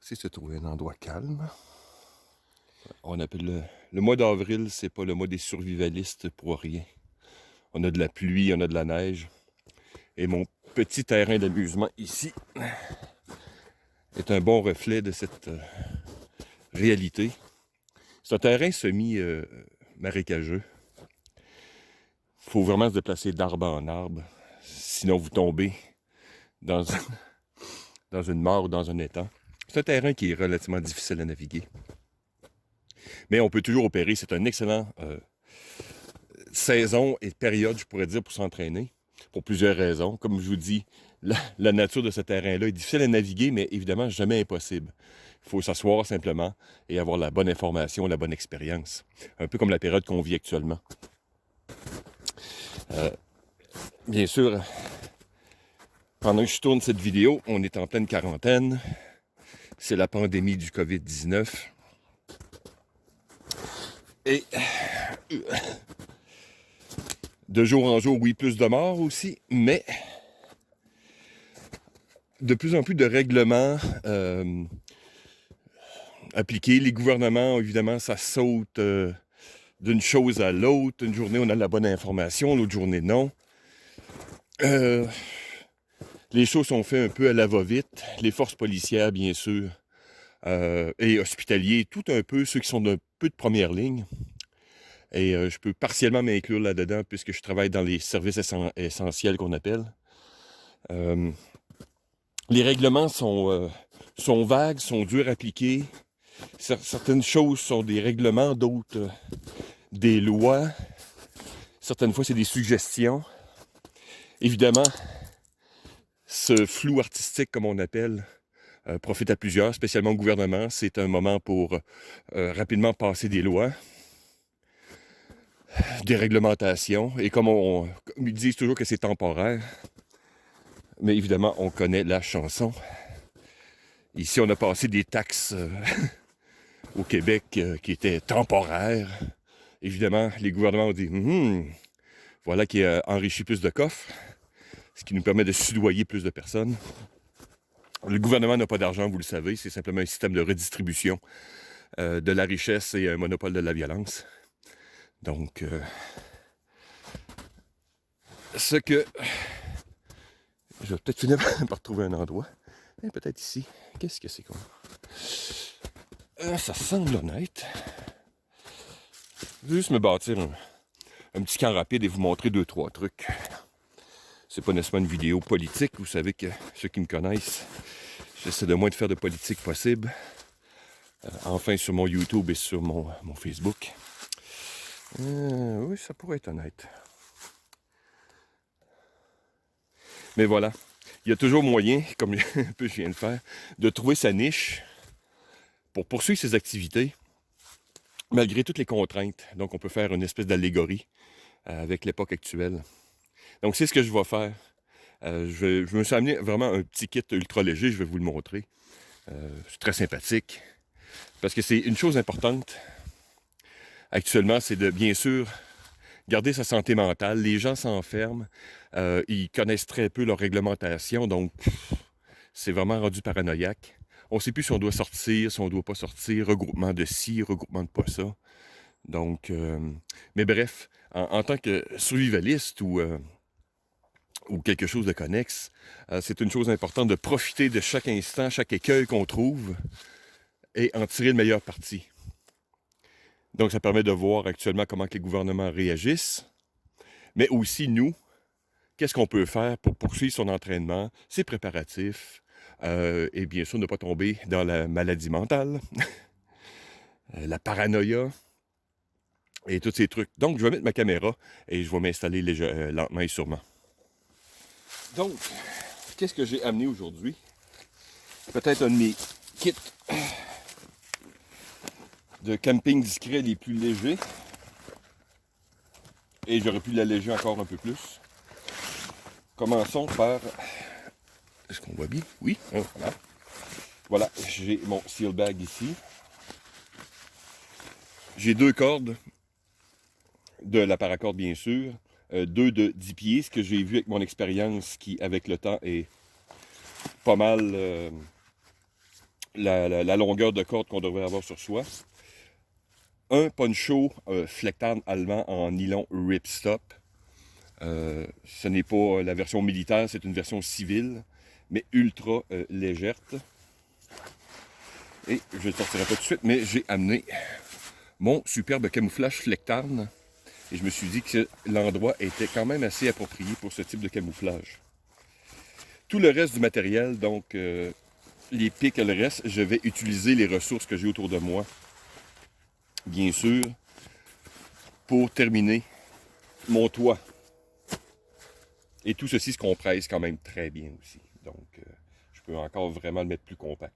C'est se trouver un endroit calme. On appelle le mois d'avril, c'est pas le mois des survivalistes pour rien. On a de la pluie, on a de la neige. Et mon petit terrain d'amusement ici est un bon reflet de cette réalité. C'est un terrain semi-marécageux. Il faut vraiment se déplacer d'arbre en arbre. Sinon, vous tombez dans une mare ou dans un étang. C'est un terrain qui est relativement difficile à naviguer. Mais on peut toujours opérer. C'est un excellent saison et période, je pourrais dire, pour s'entraîner. Pour plusieurs raisons. Comme je vous dis, la nature de ce terrain-là est difficile à naviguer, mais évidemment jamais impossible. Il faut s'asseoir simplement et avoir la bonne information, la bonne expérience. Un peu comme la période qu'on vit actuellement. Bien sûr, pendant que je tourne cette vidéo, on est en pleine quarantaine. C'est la pandémie du COVID-19. Et de jour en jour, oui, plus de morts aussi, mais de plus en plus de règlements appliqués. Les gouvernements, évidemment, ça saute d'une chose à l'autre. Une journée, on a la bonne information, l'autre journée, non. Les choses sont faites un peu à la va-vite. Les forces policières, bien sûr, et hospitaliers, tout un peu, ceux qui sont d'un peu de première ligne. Et je peux partiellement m'inclure là-dedans puisque je travaille dans les services essentiels qu'on appelle. Les règlements sont vagues, sont durs à appliquer. Certaines choses sont des règlements, d'autres des lois. Certaines fois, c'est des suggestions. Évidemment, ce flou artistique, comme on appelle, profite à plusieurs, spécialement au gouvernement. C'est un moment pour rapidement passer des lois, des réglementations. Et comme ils disent toujours que c'est temporaire, mais évidemment, on connaît la chanson. Ici, on a passé des taxes au Québec qui étaient temporaires. Évidemment, les gouvernements ont dit voilà qui a enrichi plus de coffres, ce qui nous permet de soudoyer plus de personnes. Le gouvernement n'a pas d'argent, vous le savez, c'est simplement un système de redistribution de la richesse et un monopole de la violence. Donc, ce que... Je vais peut-être finir par trouver un endroit. Et peut-être ici. Qu'est-ce que c'est quoi? Ça semble honnête. Je vais juste me bâtir un petit camp rapide et vous montrer 2-3 trucs. C'est pas nécessairement une vidéo politique. Vous savez que ceux qui me connaissent, j'essaie de moins de faire de politique possible. Enfin sur mon YouTube et sur mon Facebook. Oui, ça pourrait être honnête. Mais voilà, il y a toujours moyen, comme un peu je viens de faire, de trouver sa niche pour poursuivre ses activités, malgré toutes les contraintes. Donc on peut faire une espèce d'allégorie avec l'époque actuelle. Donc c'est ce que je vais faire. Je me suis amené vraiment un petit kit ultra léger, je vais vous le montrer. C'est très sympathique. Parce que c'est une chose importante actuellement, c'est de bien sûr garder sa santé mentale. Les gens s'enferment, ils connaissent très peu leur réglementation, donc c'est vraiment rendu paranoïaque. On ne sait plus si on doit sortir, si on ne doit pas sortir, regroupement de ci, regroupement de pas ça. Donc, mais bref, en tant que survivaliste ou quelque chose de connexe, c'est une chose importante de profiter de chaque instant, chaque écueil qu'on trouve et en tirer le meilleur parti. Donc, ça permet de voir actuellement comment les gouvernements réagissent, mais aussi nous, qu'est-ce qu'on peut faire pour poursuivre son entraînement, ses préparatifs, et bien sûr ne pas tomber dans la maladie mentale, la paranoïa, et tous ces trucs. Donc, je vais mettre ma caméra et je vais m'installer lentement et sûrement. Donc, qu'est-ce que j'ai amené aujourd'hui? Peut-être un de mes kits de camping discret les plus légers. Et j'aurais pu l'alléger encore un peu plus. Commençons par... Est-ce qu'on voit bien? Oui. Voilà. Voilà, j'ai mon seal bag ici. J'ai 2 cordes. De la paracorde, bien sûr. 2 de 10 pieds, ce que j'ai vu avec mon expérience qui, avec le temps, est pas mal la longueur de corde qu'on devrait avoir sur soi. Un poncho Flecktarn allemand en nylon ripstop. Ce n'est pas la version militaire, c'est une version civile, mais ultra légère. Et je ne le sortirai pas tout de suite, mais j'ai amené mon superbe camouflage Flecktarn. Et je me suis dit que l'endroit était quand même assez approprié pour ce type de camouflage. Tout le reste du matériel, donc les pics et le reste, je vais utiliser les ressources que j'ai autour de moi, bien sûr, pour terminer mon toit. Et tout ceci se compresse quand même très bien aussi. Donc, je peux encore vraiment le mettre plus compact.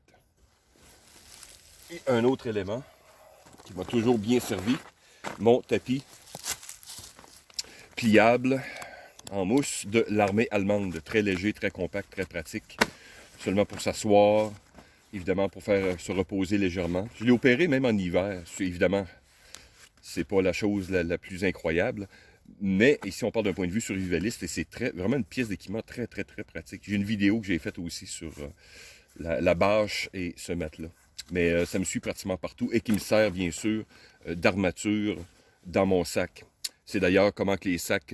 Et un autre élément qui m'a toujours bien servi, mon tapis pliable en mousse de l'armée allemande. Très léger, très compact, très pratique. Seulement pour s'asseoir, évidemment pour faire se reposer légèrement. Je l'ai opéré même en hiver. Évidemment, c'est pas la chose la plus incroyable. Mais ici, on parle d'un point de vue survivaliste et c'est vraiment une pièce d'équipement très, très, très pratique. J'ai une vidéo que j'ai faite aussi sur la bâche et ce matelas. Mais ça me suit pratiquement partout et qui me sert, bien sûr, d'armature dans mon sac. C'est d'ailleurs comment que les sacs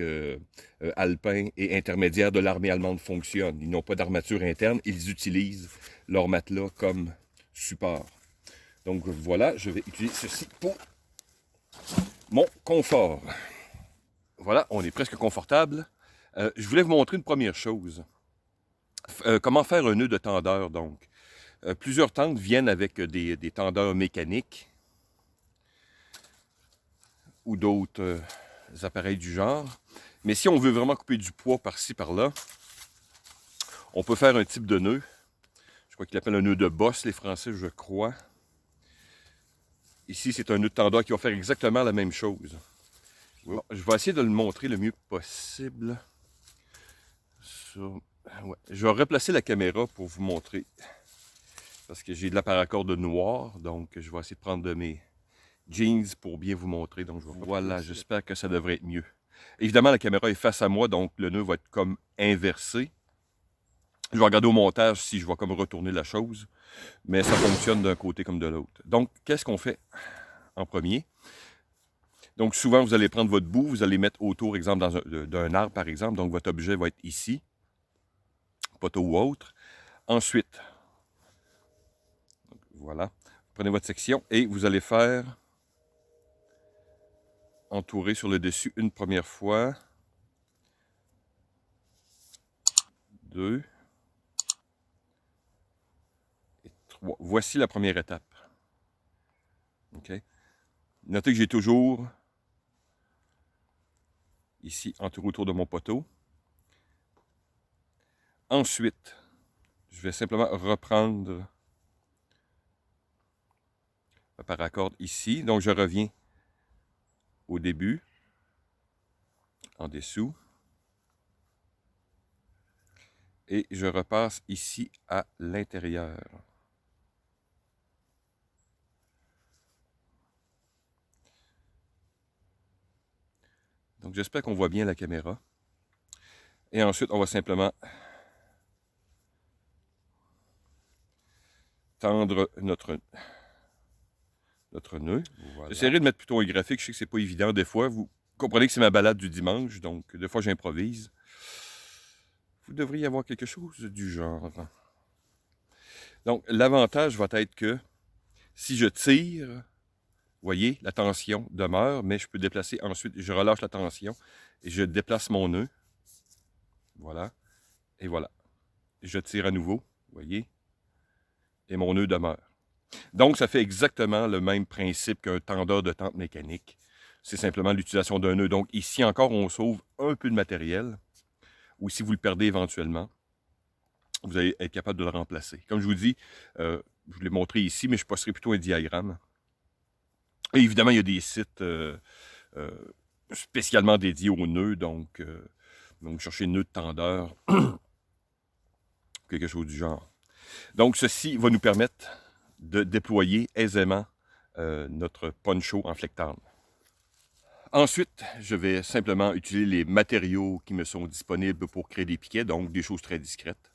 alpins et intermédiaires de l'armée allemande fonctionnent. Ils n'ont pas d'armature interne, ils utilisent leur matelas comme support. Donc voilà, je vais utiliser ceci pour mon confort. Voilà, on est presque confortable. Je voulais vous montrer une première chose. Comment faire un nœud de tendeur, donc. Plusieurs tentes viennent avec des tendeurs mécaniques ou d'autres appareils du genre. Mais si on veut vraiment couper du poids par-ci, par-là, on peut faire un type de nœud. Je crois qu'il appelle un nœud de bosse, les Français, je crois. Ici, c'est un nœud de tendeur qui va faire exactement la même chose. Bon, je vais essayer de le montrer le mieux possible. Ouais. Je vais replacer la caméra pour vous montrer. Parce que j'ai de la paracorde noire, donc je vais essayer de prendre de mes jeans pour bien vous montrer. Donc voilà, j'espère que ça devrait être mieux. Évidemment, la caméra est face à moi, donc le nœud va être comme inversé. Je vais regarder au montage si je vais comme retourner la chose, mais ça fonctionne d'un côté comme de l'autre. Donc, qu'est-ce qu'on fait en premier? Donc, souvent, vous allez prendre votre bout, vous allez mettre autour, exemple, d'un arbre, par exemple. Donc, votre objet va être ici, poteau ou autre. Ensuite, donc, voilà, vous prenez votre section et vous allez faire entourer sur le dessus une première fois. 2. Et 3. Voici la première étape. OK? Notez que j'ai toujours ici entouré autour de mon poteau. Ensuite, je vais simplement reprendre le paracorde ici. Donc, je reviens au début, en dessous. Et je repasse ici à l'intérieur. Donc, j'espère qu'on voit bien la caméra. Et ensuite, on va simplement tendre notre nœud. Voilà. J'essaierai de mettre plutôt un graphique. Je sais que c'est pas évident. Des fois, vous comprenez que c'est ma balade du dimanche. Donc, des fois, j'improvise. Vous devriez avoir quelque chose du genre. Donc, l'avantage va être que si je tire, vous voyez, la tension demeure, mais je peux déplacer ensuite. Je relâche la tension et je déplace mon nœud. Voilà. Et voilà. Je tire à nouveau, vous voyez, et mon nœud demeure. Donc, ça fait exactement le même principe qu'un tendeur de tente mécanique. C'est simplement l'utilisation d'un nœud. Donc, ici encore, on sauve un peu de matériel. Ou si vous le perdez éventuellement, vous allez être capable de le remplacer. Comme je vous dis, je vous l'ai montré ici, mais je posterai plutôt un diagramme. Et évidemment, il y a des sites spécialement dédiés aux nœuds. Donc cherchez nœud de tendeur, quelque chose du genre. Donc, ceci va nous permettre de déployer aisément notre poncho en Flecktarn. Ensuite, je vais simplement utiliser les matériaux qui me sont disponibles pour créer des piquets, donc des choses très discrètes.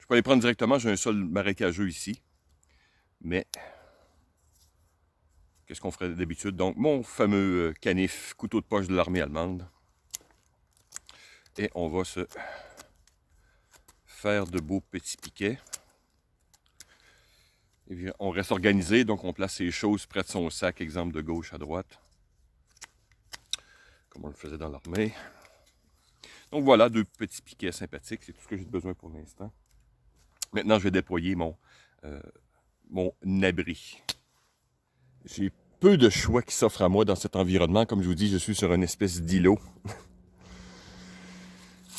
peux les prendre directement, j'ai un sol marécageux ici. Mais, qu'est-ce qu'on ferait d'habitude? Donc, mon fameux canif, couteau de poche de l'armée allemande. Et on va se faire de beaux petits piquets. Et bien, on reste organisé, donc on place ses choses près de son sac, exemple de gauche à droite. Comme on le faisait dans l'armée. Donc voilà, 2 petits piquets sympathiques, c'est tout ce que j'ai besoin pour l'instant. Maintenant, je vais déployer mon abri. J'ai peu de choix qui s'offrent à moi dans cet environnement. Comme je vous dis, je suis sur une espèce d'îlot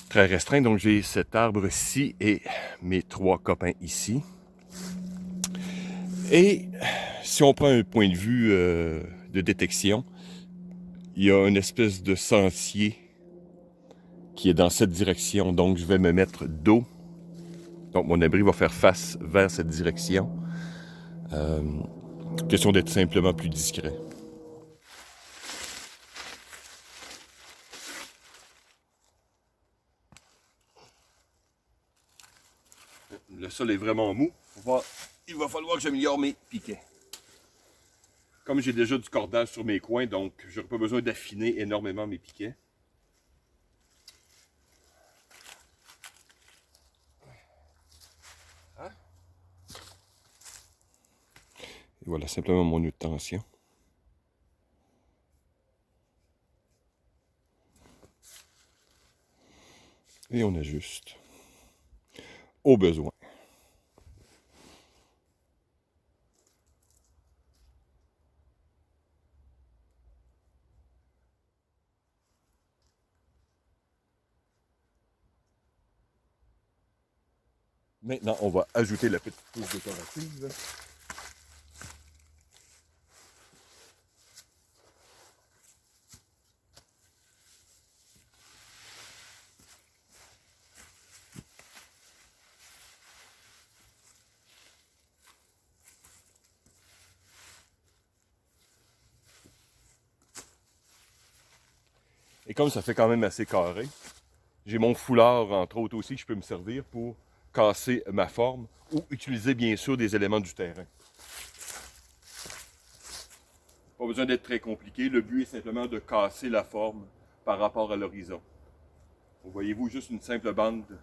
très restreint. Donc j'ai cet arbre-ci et mes 3 copains ici. Et si on prend un point de vue de détection, il y a une espèce de sentier qui est dans cette direction. Donc je vais me mettre dos. Donc mon abri va faire face vers cette direction. Question d'être simplement plus discret. Le sol est vraiment mou. Il va falloir que j'améliore mes piquets. Comme j'ai déjà du cordage sur mes coins, donc je n'aurai pas besoin d'affiner énormément mes piquets. Et voilà simplement mon nœud de tension. Et on ajuste au besoin. Maintenant, on va ajouter la petite touche décorative. Et comme ça fait quand même assez carré, j'ai mon foulard, entre autres aussi, que je peux me servir pour casser ma forme ou utiliser bien sûr des éléments du terrain. Pas besoin d'être très compliqué, le but est simplement de casser la forme par rapport à l'horizon. Voyez-vous, juste une simple bande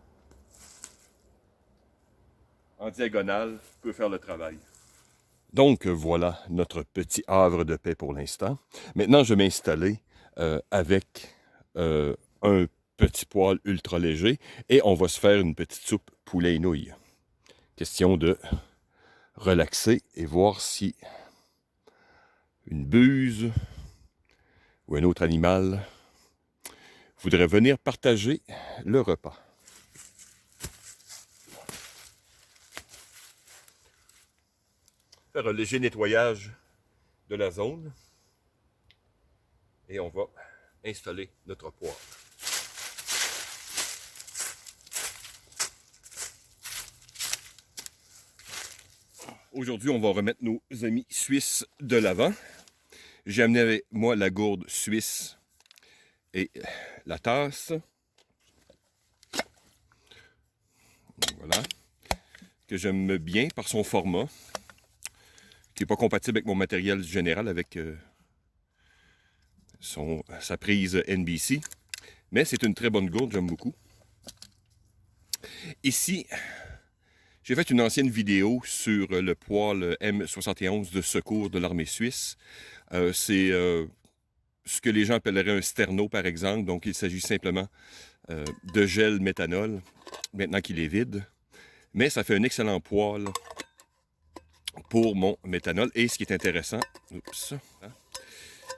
en diagonale peut faire le travail. Donc voilà notre petit havre de paix pour l'instant. Maintenant, je vais m'installer avec un petit poêle ultra léger et on va se faire une petite soupe poulet et nouilles. Question de relaxer et voir si une buse ou un autre animal voudrait venir partager le repas. Faire un léger nettoyage de la zone et on va installer notre poêle. Aujourd'hui, on va remettre nos amis suisses de l'avant. J'ai amené avec moi la gourde suisse et la tasse. Voilà. Que j'aime bien par son format, qui n'est pas compatible avec mon matériel général, avec sa prise NBC. Mais c'est une très bonne gourde, j'aime beaucoup. Ici, j'ai fait une ancienne vidéo sur le poêle M71 de secours de l'armée suisse. C'est ce que les gens appelleraient un sterno, par exemple. Donc, il s'agit simplement de gel méthanol, maintenant qu'il est vide. Mais ça fait un excellent poêle pour mon méthanol. Et ce qui est intéressant,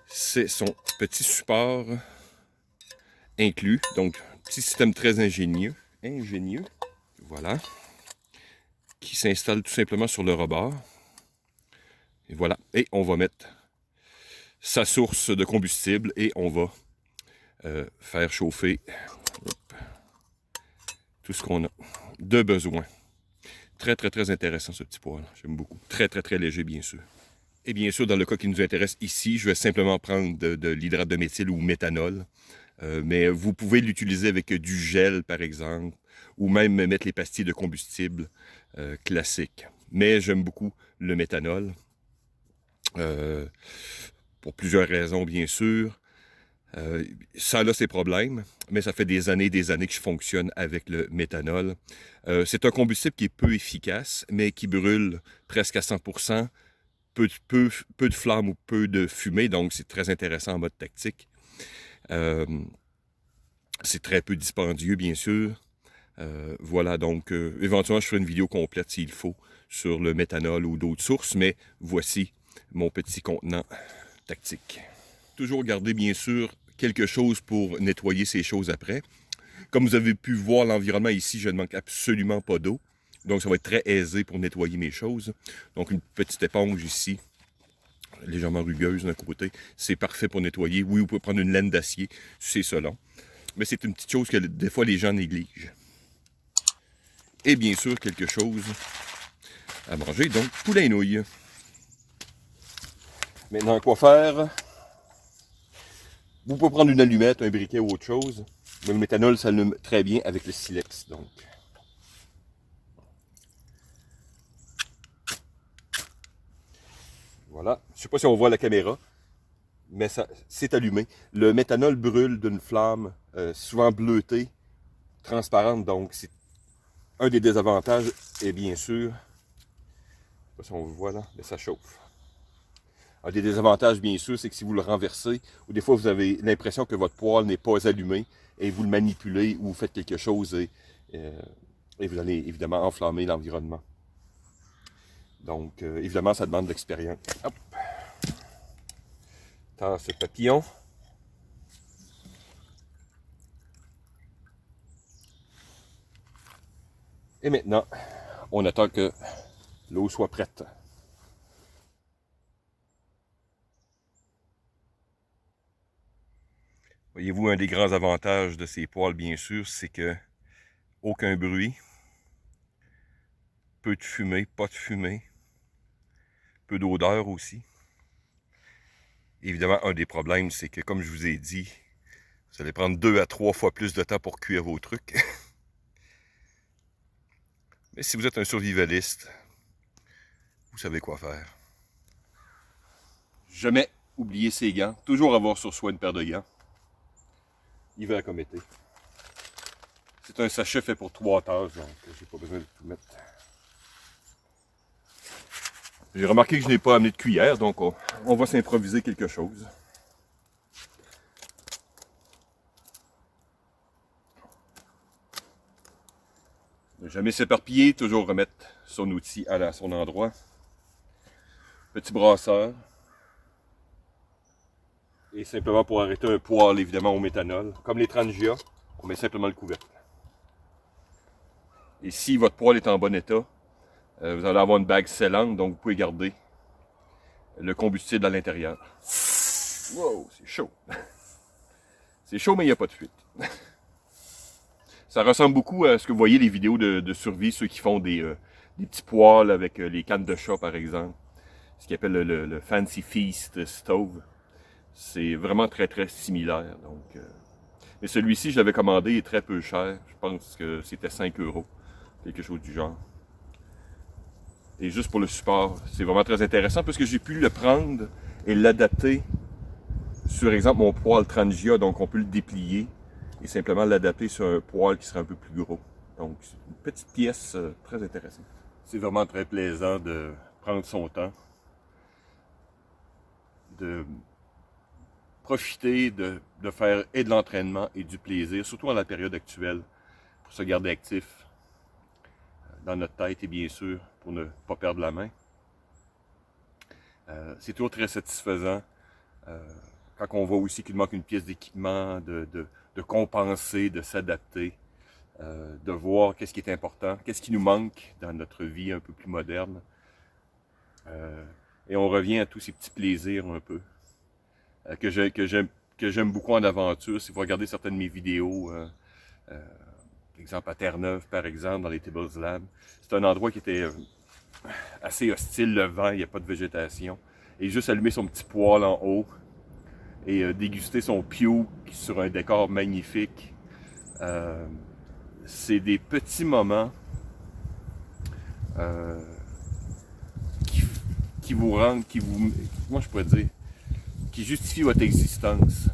c'est son petit support inclus. Donc, petit système très ingénieux. Voilà. Qui s'installe tout simplement sur le rebord. Et voilà. Et on va mettre sa source de combustible et on va faire chauffer tout ce qu'on a de besoin. Très, très, très intéressant ce petit poêle. J'aime beaucoup. Très, très, très léger, bien sûr. Et bien sûr, dans le cas qui nous intéresse ici, je vais simplement prendre de l'hydrate de méthyle ou méthanol Mais vous pouvez l'utiliser avec du gel, par exemple, ou même mettre les pastilles de combustible classiques. Mais j'aime beaucoup le méthanol, pour plusieurs raisons, bien sûr. Ça a ses problèmes, mais ça fait des années que je fonctionne avec le méthanol. C'est un combustible qui est peu efficace, mais qui brûle presque à 100%, peu de flammes ou peu de fumée, donc c'est très intéressant en mode tactique. C'est très peu dispendieux, bien sûr. Voilà, donc éventuellement, je ferai une vidéo complète s'il faut sur le méthanol ou d'autres sources, mais voici mon petit contenant tactique. Toujours garder, bien sûr, quelque chose pour nettoyer ces choses après. Comme vous avez pu voir l'environnement ici, je ne manque absolument pas d'eau. Donc, ça va être très aisé pour nettoyer mes choses. Donc, une petite éponge ici, légèrement rugueuse d'un côté. C'est parfait pour nettoyer. Oui, vous pouvez prendre une laine d'acier, c'est selon. Mais c'est une petite chose que des fois les gens négligent. Et bien sûr, quelque chose à manger, donc poulet et nouilles. Maintenant, quoi faire? Vous pouvez prendre une allumette, un briquet ou autre chose. Mais le méthanol s'allume très bien avec le silex, donc. Voilà. Je ne sais pas si on voit la caméra, mais ça c'est allumé. Le méthanol brûle d'une flamme souvent bleutée, transparente, donc c'est un des désavantages. Et bien sûr, je ne sais pas si on voit là, mais ça chauffe. Un des désavantages, bien sûr, c'est que si vous le renversez, ou des fois vous avez l'impression que votre poêle n'est pas allumé, et vous le manipulez ou vous faites quelque chose, et vous allez évidemment enflammer l'environnement. Donc, évidemment, ça demande de l'expérience. Hop! Tasse papillon. Et maintenant, on attend que l'eau soit prête. Voyez-vous, un des grands avantages de ces poêles, bien sûr, c'est que aucun bruit, peu de fumée, pas de fumée, peu d'odeur aussi. Évidemment, un des problèmes, c'est que, comme je vous ai dit, vous allez prendre 2 à 3 fois plus de temps pour cuire vos trucs. Mais si vous êtes un survivaliste, vous savez quoi faire. Jamais oublier ses gants. Toujours avoir sur soi une paire de gants. Hiver comme été. C'est un sachet fait pour 3 tasses, donc j'ai pas besoin de tout mettre. J'ai remarqué que je n'ai pas amené de cuillère, donc on va s'improviser quelque chose. Ne jamais s'éparpiller, toujours remettre son outil à son endroit. Petit brasseur. Et simplement pour arrêter un poêle, évidemment, au méthanol. Comme les Trangia, on met simplement le couvercle. Et si votre poêle est en bon état, vous allez avoir une bague scellante, donc vous pouvez garder le combustible à l'intérieur. Wow, c'est chaud. C'est chaud, mais il n'y a pas de fuite. Ça ressemble beaucoup à ce que vous voyez les vidéos de survie, ceux qui font des petits poêles avec les cannes de chat, par exemple. Ce qu'ils appellent le Fancy Feast Stove. C'est vraiment très, très similaire. Donc, mais celui-ci, je l'avais commandé, il est très peu cher. Je pense que c'était 5 €. Quelque chose du genre. Et juste pour le support, c'est vraiment très intéressant parce que j'ai pu le prendre et l'adapter sur exemple mon poêle Trangia, donc on peut le déplier et simplement l'adapter sur un poêle qui serait un peu plus gros. Donc c'est une petite pièce très intéressante. C'est vraiment très plaisant de prendre son temps, de profiter de faire et de l'entraînement et du plaisir, surtout dans la période actuelle, pour se garder actif dans notre tête et bien sûr pour ne pas perdre la main. C'est toujours très satisfaisant quand on voit aussi qu'il manque une pièce d'équipement, de compenser, de s'adapter, de voir qu'est-ce qui est important, qu'est-ce qui nous manque dans notre vie un peu plus moderne. Et on revient à tous ces petits plaisirs un peu que j'aime beaucoup en aventure. Si vous regardez certaines de mes vidéos, exemple à Terre-Neuve par exemple, dans les Tables Labs, c'est un endroit qui était assez hostile, le vent, il n'y a pas de végétation. Et juste allumer son petit poêle en haut, et déguster son puke sur un décor magnifique. C'est des petits moments qui, qui vous rendent, comment je pourrais dire, qui justifient votre existence.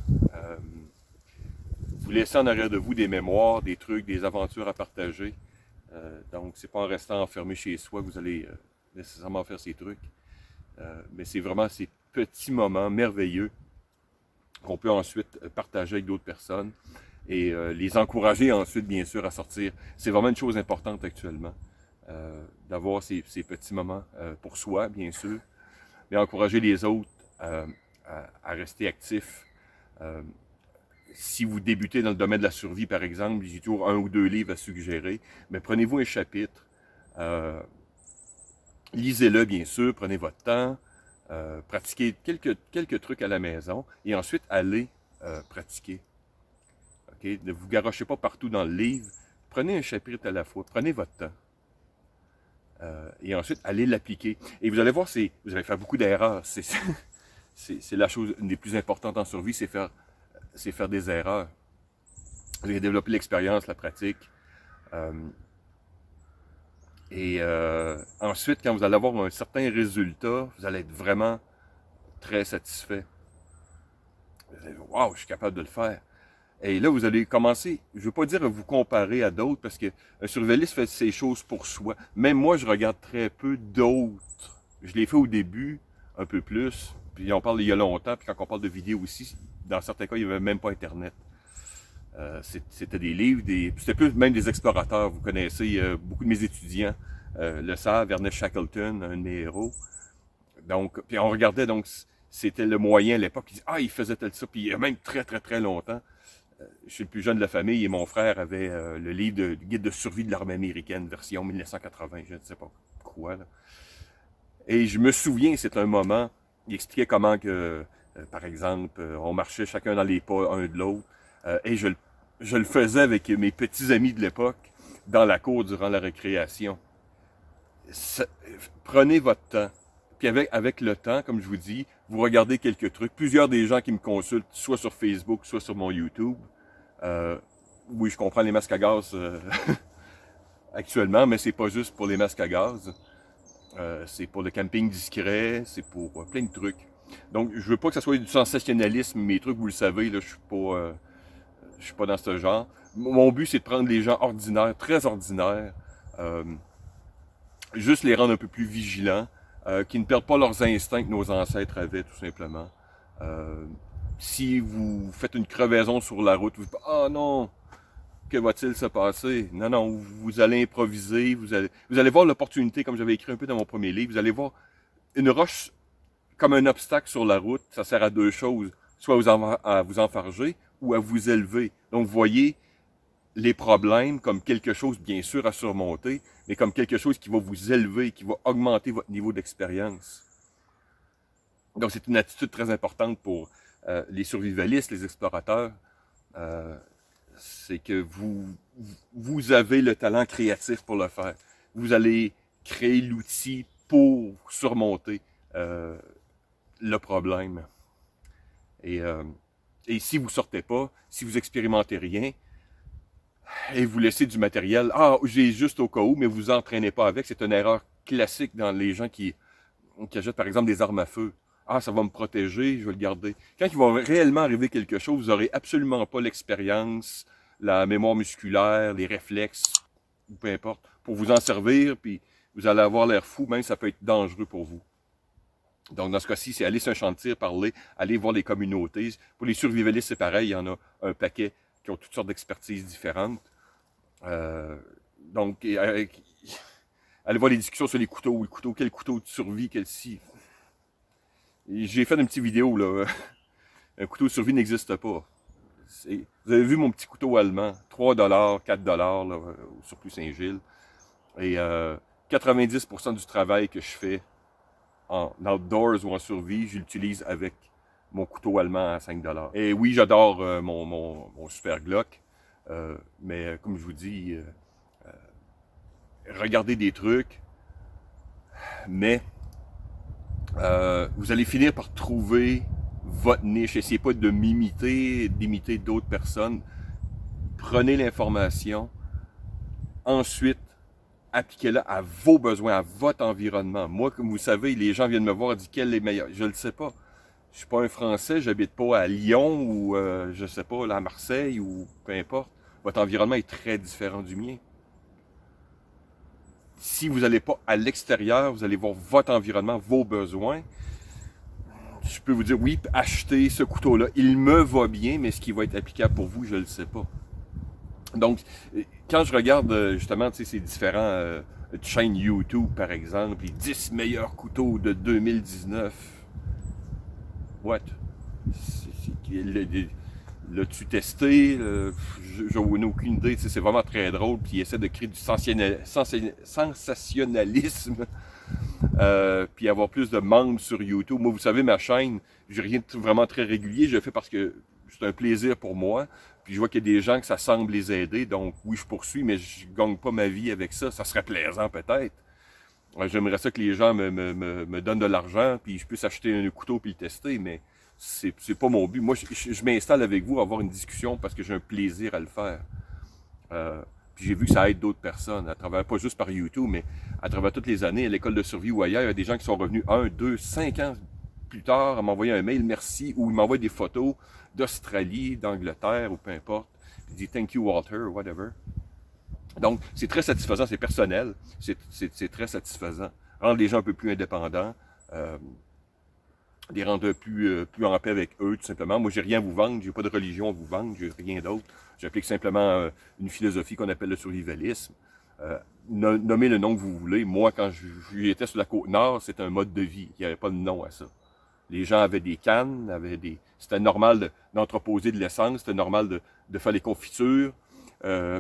Vous laissez en arrière de vous des mémoires, des trucs, des aventures à partager. Donc, c'est pas en restant enfermé chez soi que vous allez nécessairement faire ces trucs. Mais c'est vraiment ces petits moments merveilleux qu'on peut ensuite partager avec d'autres personnes et les encourager ensuite, bien sûr, à sortir. C'est vraiment une chose importante actuellement, d'avoir ces petits moments pour soi, bien sûr, mais encourager les autres à rester actifs. Si vous débutez dans le domaine de la survie, par exemple, j'ai toujours 1 ou 2 livres à suggérer, mais prenez-vous un chapitre, lisez-le bien sûr, prenez votre temps, pratiquez quelques trucs à la maison, et ensuite allez pratiquer. Okay? Ne vous garochez pas partout dans le livre, prenez un chapitre à la fois, prenez votre temps, et ensuite allez l'appliquer. Et vous allez voir, vous allez faire beaucoup d'erreurs. C'est la chose une des plus importantes en survie, c'est faire des erreurs. Vous allez développer l'expérience, la pratique. Et ensuite, quand vous allez avoir un certain résultat, vous allez être vraiment très satisfait. Vous allez dire, waouh, je suis capable de le faire. Et là, vous allez commencer, je ne veux pas dire à vous comparer à d'autres, parce qu'un survivaliste fait ses choses pour soi. Même moi, je regarde très peu d'autres. Je l'ai fait au début, un peu plus. Puis on parle il y a longtemps, puis quand on parle de vidéos aussi, dans certains cas, il n'y avait même pas Internet. C'était des livres, c'était plus même des explorateurs. Vous connaissez, beaucoup de mes étudiants le savent, Ernest Shackleton, un de mes héros. Donc, puis on regardait, donc c'était le moyen à l'époque. Il faisait tel ça, puis il y a même très très très longtemps. Je suis le plus jeune de la famille et mon frère avait le livre de guide de survie de l'armée américaine, version 1980, je ne sais pas quoi. Là. Et je me souviens, c'est un moment, il expliquait comment que, par exemple, on marchait chacun dans les pas un de l'autre, et je le faisais avec mes petits amis de l'époque, dans la cour durant la récréation. Prenez votre temps. Puis avec le temps, comme je vous dis, vous regardez quelques trucs. Plusieurs des gens qui me consultent, soit sur Facebook, soit sur mon YouTube. Oui, je comprends les masques à gaz actuellement, mais c'est pas juste pour les masques à gaz. C'est pour le camping discret, c'est pour plein de trucs. Donc, je veux pas que ça soit du sensationnalisme, mes trucs, vous le savez, là, je suis pas dans ce genre. Mon but, c'est de prendre les gens ordinaires, très ordinaires, juste les rendre un peu plus vigilants, qui ne perdent pas leurs instincts que nos ancêtres avaient, tout simplement. Si vous faites une crevaison sur la route, vous dites « Ah non, que va-t-il se passer? » Non, non, vous allez improviser, vous allez voir l'opportunité, comme j'avais écrit un peu dans mon premier livre, vous allez voir une roche comme un obstacle sur la route, ça sert à 2 choses, soit à vous enfarger ou à vous élever. Donc, vous voyez les problèmes comme quelque chose, bien sûr, à surmonter, mais comme quelque chose qui va vous élever, qui va augmenter votre niveau d'expérience. Donc, c'est une attitude très importante pour les survivalistes, les explorateurs. C'est que vous avez le talent créatif pour le faire. Vous allez créer l'outil pour surmonter le problème. Et si vous sortez pas, si vous expérimentez rien, et vous laissez du matériel, j'ai juste au cas où, mais vous entraînez pas avec, c'est une erreur classique dans les gens qui achètent par exemple des armes à feu. Ça va me protéger, je vais le garder. Quand il va réellement arriver quelque chose, vous n'aurez absolument pas l'expérience, la mémoire musculaire, les réflexes, ou peu importe, pour vous en servir, puis vous allez avoir l'air fou, même ça peut être dangereux pour vous. Donc, dans ce cas-ci, c'est aller sur un champ de tir, parler, aller voir les communautés. Pour les survivalistes, c'est pareil, il y en a un paquet qui ont toutes sortes d'expertises différentes. Donc, allez voir les discussions sur les couteaux, quel couteau de survie, quel si. J'ai fait une petite vidéo, là. Un couteau de survie n'existe pas. Vous avez vu mon petit couteau allemand, 3 $, 4 $, là, au surplus Saint-Gilles. Et 90% du travail que je fais en outdoors ou en survie, je l'utilise avec mon couteau allemand à 5 $. Et oui, j'adore mon super Glock, mais comme je vous dis, regardez des trucs, mais vous allez finir par trouver votre niche. Essayez pas de d'imiter d'autres personnes. Prenez l'information. Ensuite, appliquez-la à vos besoins, à votre environnement. Moi, comme vous savez, les gens viennent me voir et disent quel est le meilleur. Je ne le sais pas. Je suis pas un Français, j'habite pas à Lyon ou je sais pas, là, à Marseille ou peu importe. Votre environnement est très différent du mien. Si vous n'allez pas à l'extérieur, vous allez voir votre environnement, vos besoins. Je peux vous dire, oui, achetez ce couteau-là. Il me va bien, mais ce qui va être applicable pour vous, je ne le sais pas. Donc, quand je regarde justement ces différents chaînes YouTube, par exemple, les 10 meilleurs couteaux de 2019, what? L'as-tu testé? J'en ai aucune idée. C'est vraiment très drôle. Puis il essaie de créer du sensationnalisme. Puis avoir plus de membres sur YouTube. Moi, vous savez, ma chaîne, j'ai rien de vraiment très régulier. Je le fais parce que c'est un plaisir pour moi. Puis je vois qu'il y a des gens que ça semble les aider. Donc oui, je poursuis, mais je gagne pas ma vie avec ça. Ça serait plaisant peut-être. J'aimerais ça que les gens me donnent de l'argent, puis je puisse acheter un couteau puis le tester, mais c'est pas mon but. Moi, je m'installe avec vous à avoir une discussion parce que j'ai un plaisir à le faire. Puis j'ai vu que ça aide d'autres personnes, à travers, pas juste par YouTube, mais à travers toutes les années, à l'école de survie ou ailleurs, il y a des gens qui sont revenus 1, 2, 5 ans plus tard à m'envoyer un mail, merci, ou ils m'envoient des photos d'Australie, d'Angleterre, ou peu importe. Ils disent thank you Walter, whatever. Donc, c'est très satisfaisant, c'est personnel, c'est très satisfaisant. Rendre les gens un peu plus indépendants, les rendre plus en paix avec eux, tout simplement. Moi, j'ai rien à vous vendre, j'ai pas de religion à vous vendre, j'ai rien d'autre. J'applique simplement une philosophie qu'on appelle le survivalisme. Nommez le nom que vous voulez. Moi, quand j'étais sur la Côte-Nord, c'était un mode de vie. Il n'y avait pas de nom à ça. Les gens avaient des cannes, c'était normal d'entreposer de l'essence, c'était normal de faire les confitures.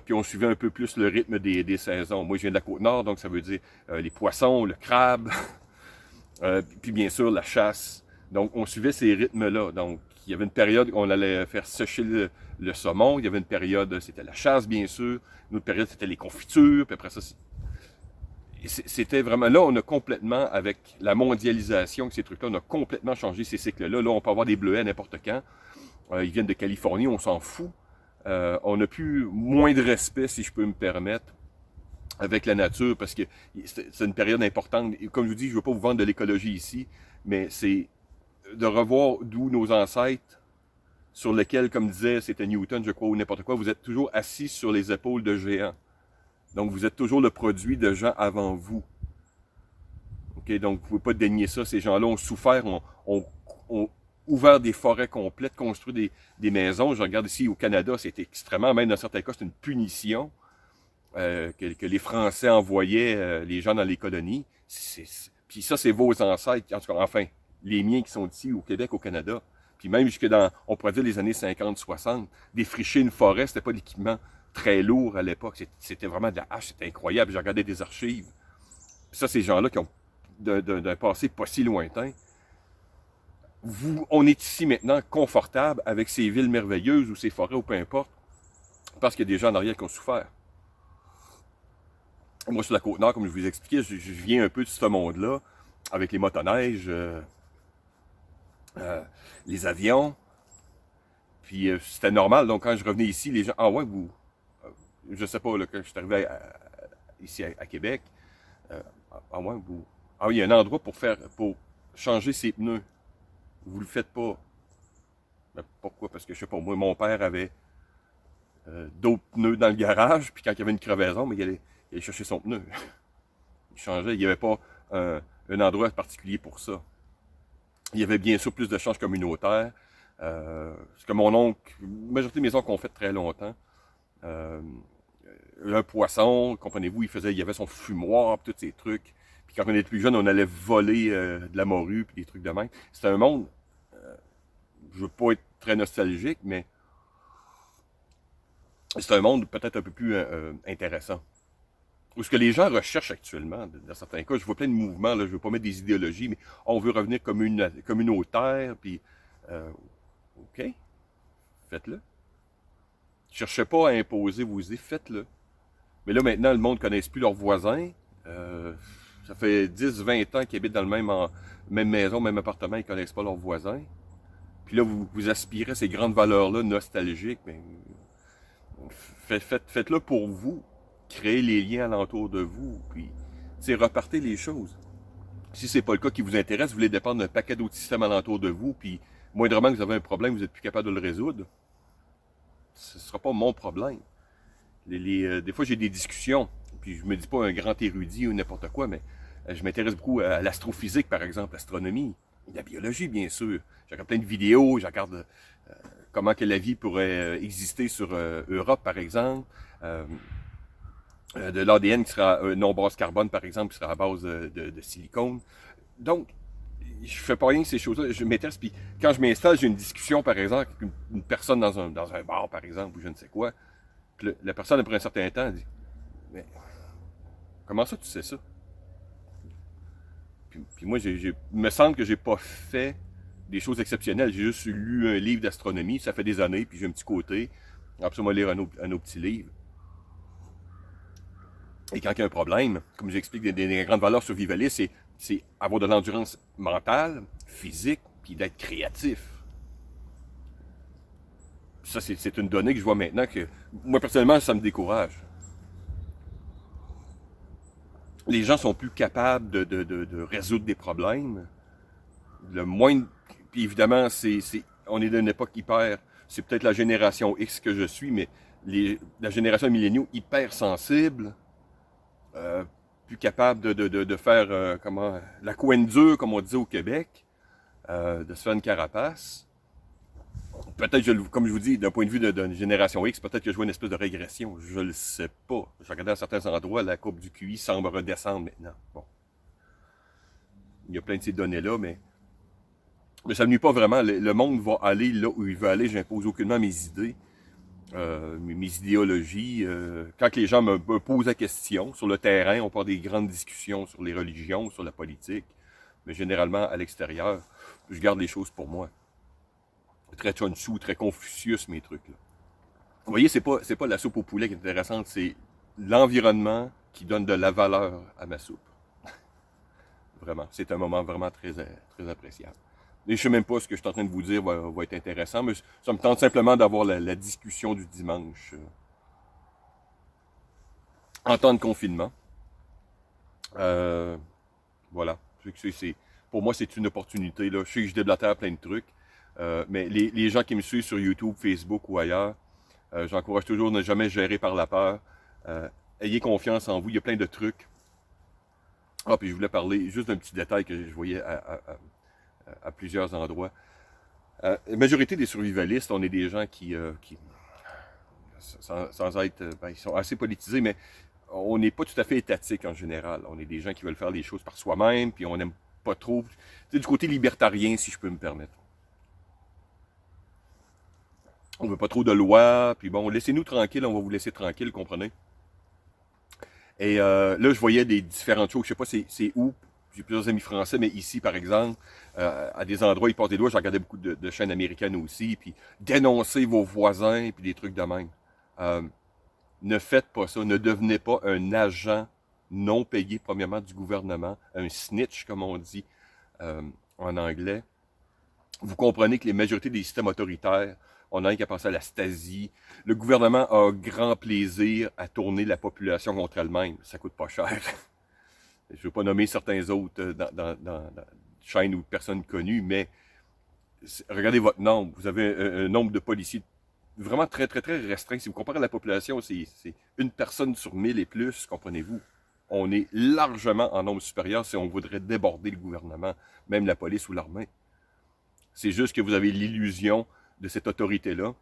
Puis on suivait un peu plus le rythme des saisons. Moi, je viens de la Côte-Nord, donc ça veut dire les poissons, le crabe, puis bien sûr la chasse. Donc, on suivait ces rythmes-là. Donc, il y avait une période où on allait faire sécher le saumon. Il y avait une période, c'était la chasse, bien sûr. Une autre période, c'était les confitures. Puis après ça, c'était vraiment... Là, on a complètement, avec la mondialisation, ces trucs-là, on a complètement changé ces cycles-là. Là, on peut avoir des bleuets à n'importe quand. Ils viennent de Californie, on s'en fout. On a plus moins de respect, si je peux me permettre, avec la nature, parce que c'est une période importante. Et comme je vous dis, je ne veux pas vous vendre de l'écologie ici, mais c'est de revoir d'où nos ancêtres, sur lesquels, comme disait, c'était Newton, je crois, ou n'importe quoi, vous êtes toujours assis sur les épaules de géants. Donc, vous êtes toujours le produit de gens avant vous. Okay? Donc, vous ne pouvez pas dénier ça. Ces gens-là ont souffert, ont ouvert des forêts complètes, construit des maisons. Je regarde ici au Canada, c'est extrêmement, même dans certains cas, c'est une punition que les Français envoyaient les gens dans les colonies. Puis ça, c'est vos ancêtres, en tout cas, enfin, les miens qui sont ici au Québec, au Canada. Puis même jusque dans, on pourrait dire les années 50-60, défricher une forêt, c'était pas d'équipement très lourd à l'époque. C'était vraiment de la hache, c'était incroyable. J'ai regardé des archives. Puis ça, ces gens-là qui ont d'un passé pas si lointain. On est ici maintenant confortable avec ces villes merveilleuses ou ces forêts ou peu importe, parce qu'il y a des gens en arrière qui ont souffert. Moi, sur la Côte-Nord, comme je vous ai expliqué, je viens un peu de ce monde-là, avec les motoneiges, les avions. Puis c'était normal. Donc, quand je revenais ici, les gens, ah ouais, vous, je sais pas, là, quand je suis arrivé ici à Québec, ah ouais, vous, ah oui, il y a un endroit pour changer ses pneus. Vous le faites pas. Mais pourquoi? Parce que, je sais pas, moi, mon père avait d'autres pneus dans le garage, puis quand il y avait une crevaison, mais il allait chercher son pneu. Il changeait, il n'y avait pas un endroit particulier pour ça. Il y avait bien sûr plus de changes communautaires. Ce que mon oncle, la majorité de mes oncles ont fait très longtemps. Un poisson, comprenez-vous, il y avait son fumoir, tous ces trucs. Puis quand on était plus jeune, on allait voler de la morue, puis des trucs de même. C'était un monde, je veux pas être très nostalgique, mais c'est un monde peut-être un peu plus intéressant. Ou ce que les gens recherchent actuellement, dans certains cas, je vois plein de mouvements, là, je ne veux pas mettre des idéologies, mais on veut revenir communautaire, puis OK, faites-le. Cherchez pas à imposer vos idées, faites-le. Mais là, maintenant, le monde ne connaît plus leurs voisins. Ça fait 10, 20 ans qu'ils habitent dans le même maison, même appartement, ils ne connaissent pas leurs voisins. Puis là, vous aspirez à ces grandes valeurs-là nostalgiques, mais faites-le pour vous. Créez les liens alentour de vous, puis repartez les choses. Si c'est pas le cas qui vous intéresse, vous voulez dépendre d'un paquet d'autres systèmes alentour de vous, puis moindrement que vous avez un problème, vous n'êtes plus capable de le résoudre, ce ne sera pas mon problème. Des fois, j'ai des discussions, puis je me dis pas un grand érudit ou n'importe quoi, mais je m'intéresse beaucoup à l'astrophysique, par exemple, l'astronomie, la biologie, bien sûr. Je regarde plein de vidéos, je regarde comment que la vie pourrait exister sur Europe, par exemple. De l'ADN qui sera non base carbone, par exemple, qui sera à base de silicone. Donc, je fais pas rien de ces choses-là. Je m'intéresse, puis quand je m'installe, j'ai une discussion, par exemple, avec une personne dans un bar, par exemple, ou je ne sais quoi. Puis la personne, après un certain temps, dit mais comment ça tu sais ça? Puis moi, il me semble que j'ai pas fait des choses exceptionnelles. J'ai juste lu un livre d'astronomie, ça fait des années, puis j'ai un petit côté. Après ça, moi, lire un autre petit livre. Et quand il y a un problème, comme j'explique, des grandes valeurs survivalistes, c'est avoir de l'endurance mentale, physique, puis d'être créatif. Ça, c'est une donnée que je vois maintenant que, moi, personnellement, ça me décourage. Les gens sont plus capables de résoudre des problèmes. Le moins... Puis évidemment, on est dans une époque hyper... C'est peut-être la génération X que je suis, mais la génération milléniaux hyper sensible, plus capable de faire la couenne dure, comme on dit au Québec, de se faire une carapace. Peut-être, comme je vous dis, d'un point de vue d'une génération X, peut-être que je vois une espèce de régression. Je le sais pas. Je regardais à certains endroits, la courbe du QI semble redescendre maintenant. Bon. Il y a plein de ces données-là, mais ça ne nuit pas vraiment. Le monde va aller là où il veut aller. J'impose aucunement mes idées, mes idéologies. Quand les gens me posent la question sur le terrain, on part des grandes discussions sur les religions, sur la politique, mais généralement à l'extérieur, je garde les choses pour moi. Très Chun-Tzu, très Confucius, mes trucs. Là. Vous voyez, c'est pas la soupe au poulet qui est intéressante, c'est l'environnement qui donne de la valeur à ma soupe. Vraiment, c'est un moment vraiment très, très appréciable. Et je sais même pas ce que je suis en train de vous dire va être intéressant, mais ça me tente simplement d'avoir la discussion du dimanche en temps de confinement. Voilà. Pour moi, c'est une opportunité. Là. Je sais que je déblatère plein de trucs, mais les gens qui me suivent sur YouTube, Facebook ou ailleurs, j'encourage toujours de ne jamais gérer par la peur. Ayez confiance en vous. Il y a plein de trucs. Ah, puis je voulais parler juste d'un petit détail que je voyais à plusieurs endroits. La majorité des survivalistes, on est des gens qui sans être, ils sont assez politisés, mais on n'est pas tout à fait étatique en général. On est des gens qui veulent faire les choses par soi-même, puis on n'aime pas trop, du côté libertarien, si je peux me permettre. On veut pas trop de lois, puis bon, laissez-nous tranquilles, on va vous laisser tranquille, comprenez? Et là, je voyais des différentes choses, je sais pas c'est où, j'ai plusieurs amis français, mais ici, par exemple, à des endroits, ils portent des lois, j'ai regardé beaucoup de chaînes américaines aussi, puis dénoncez vos voisins, puis des trucs de même. Ne faites pas ça, ne devenez pas un agent non payé, premièrement, du gouvernement, un snitch, comme on dit en anglais. Vous comprenez que les majorités des systèmes autoritaires, on a rien qu'à penser à la Stasi. Le gouvernement a grand plaisir à tourner la population contre elle-même. Ça coûte pas cher. Je ne veux pas nommer certains autres dans chaînes ou personnes connues, mais regardez votre nombre. Vous avez un nombre de policiers vraiment très, très, très restreint. Si vous comparez à la population, c'est une personne sur 1000 et plus, comprenez-vous. On est largement en nombre supérieur si on voudrait déborder le gouvernement, même la police ou l'armée. C'est juste que vous avez l'illusion de cette autorité-là.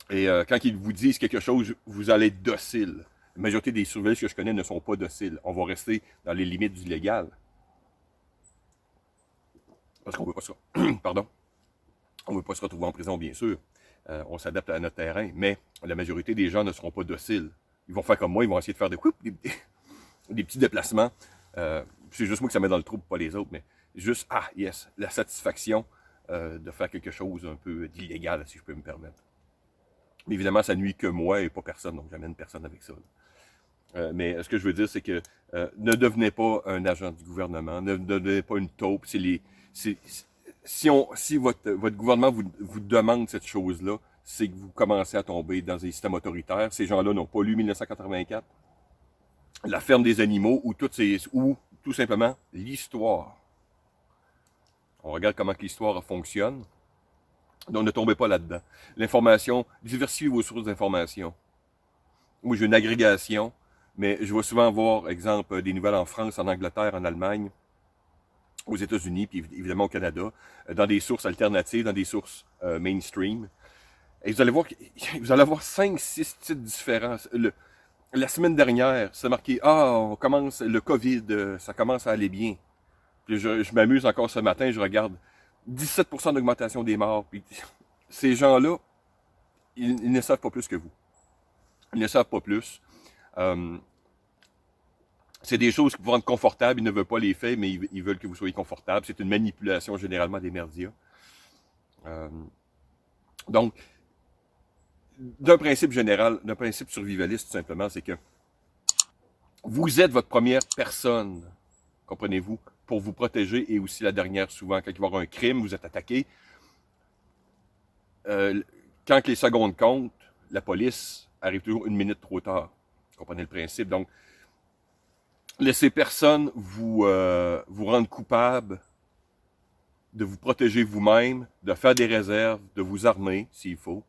Et quand ils vous disent quelque chose, vous allez être docile. La majorité des surveillants que je connais ne sont pas dociles. On va rester dans les limites du légal. Parce qu'on ne veut pas ça. Pardon. On ne veut pas se retrouver en prison, bien sûr. On s'adapte à notre terrain. Mais la majorité des gens ne seront pas dociles. Ils vont faire comme moi, ils vont essayer de faire des petits déplacements. C'est juste moi que ça met dans le trou, pas les autres. Mais juste, la satisfaction de faire quelque chose un peu d'illégal, si je peux me permettre. Mais évidemment, ça nuit que moi et pas personne, donc j'amène personne avec ça. Mais ce que je veux dire, c'est que ne devenez pas un agent du gouvernement, ne devenez pas une taupe. si votre gouvernement vous demande cette chose-là, c'est que vous commencez à tomber dans un système autoritaire. Ces gens-là n'ont pas lu 1984, La ferme des animaux, ou tout simplement l'histoire. On regarde comment l'histoire fonctionne. Donc, ne tombez pas là-dedans. L'information, diversifiez vos sources d'information. Moi, j'ai une agrégation, mais je vais souvent voir, exemple, des nouvelles en France, en Angleterre, en Allemagne, aux États-Unis, puis évidemment au Canada, dans des sources alternatives, dans des sources mainstream. Et vous allez voir 5, 6 titres différents. La semaine dernière, c'est marqué « Ah, on commence, le COVID, ça commence à aller bien. » Puis je m'amuse encore ce matin, je regarde 17% d'augmentation des morts. Puis ces gens-là, ils ne savent pas plus que vous. Ils ne savent pas plus. C'est des choses qui vous rendent confortables, ils ne veulent pas les faire, mais ils veulent que vous soyez confortable. C'est une manipulation généralement des médias. Donc, d'un principe général, d'un principe survivaliste tout simplement, c'est que vous êtes votre première personne, comprenez-vous, pour vous protéger, et aussi la dernière souvent. Quand il va y avoir un crime, vous êtes attaqué. Quand les secondes comptent, la police arrive toujours 1 minute trop tard. Vous comprenez le principe. Donc, laissez personne vous rendre coupable de vous protéger vous-même, de faire des réserves, de vous armer s'il faut,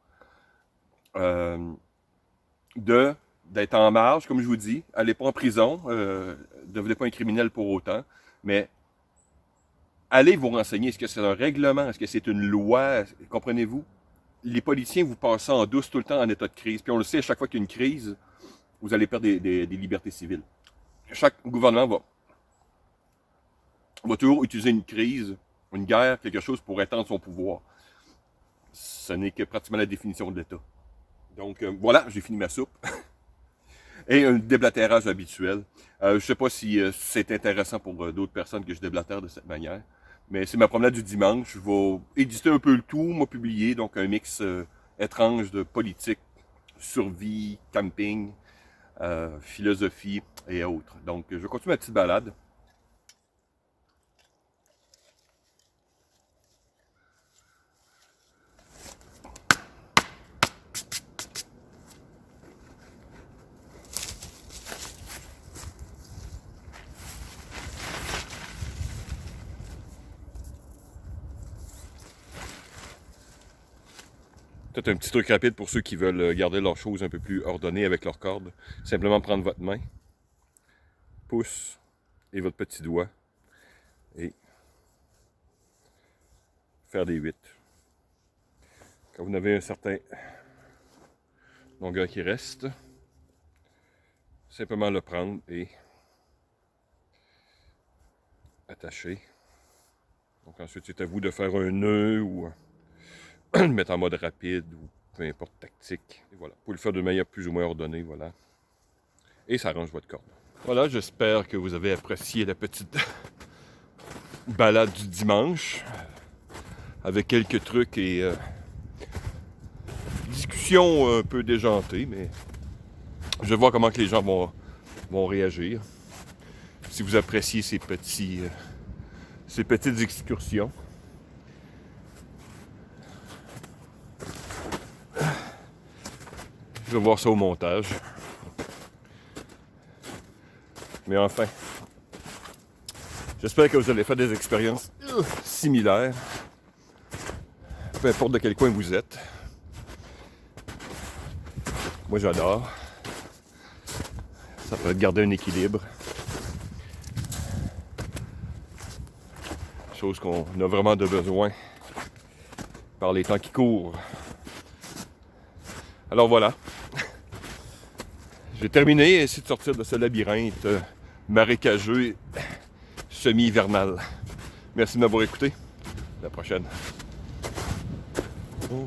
d'être en marge, comme je vous dis, allez pas en prison, ne devenez pas un criminel pour autant, mais allez vous renseigner. Est-ce que c'est un règlement? Est-ce que c'est une loi? Comprenez-vous? Les politiciens vous passent en douce tout le temps en état de crise. Puis on le sait, à chaque fois qu'il y a une crise, vous allez perdre des libertés civiles. Chaque gouvernement va toujours utiliser une crise, une guerre, quelque chose pour étendre son pouvoir. Ce n'est que pratiquement la définition de l'État. Donc voilà, j'ai fini ma soupe. Et un déblatérage habituel. Je ne sais pas si c'est intéressant pour d'autres personnes que je déblatère de cette manière. Mais c'est ma promenade du dimanche. Je vais éditer un peu le tout, moi publier, donc un mix étrange de politique, survie, camping, philosophie et autres. Donc je continue ma petite balade. Peut-être un petit truc rapide pour ceux qui veulent garder leurs choses un peu plus ordonnées avec leur corde. Simplement prendre votre main, pouce et votre petit doigt et faire des 8. Quand vous avez un certain longueur qui reste, simplement le prendre et attacher. Donc ensuite, c'est à vous de faire un nœud ou le mettre en mode rapide ou peu importe tactique. Et voilà. Vous pouvez le faire de manière plus ou moins ordonnée, voilà. Et ça arrange votre corde. Voilà, j'espère que vous avez apprécié la petite balade du dimanche avec quelques trucs et discussions un peu déjantées, mais je vais voir comment que les gens vont réagir. Si vous appréciez ces petites excursions. Je vais voir ça au montage. Mais enfin, j'espère que vous allez faire des expériences similaires. Peu importe de quel coin vous êtes. Moi, j'adore. Ça peut garder un équilibre. Chose qu'on a vraiment de besoin par les temps qui courent. Alors voilà. J'ai terminé et essayé de sortir de ce labyrinthe marécageux semi-hivernal. Merci de m'avoir écouté. À la prochaine. Oh.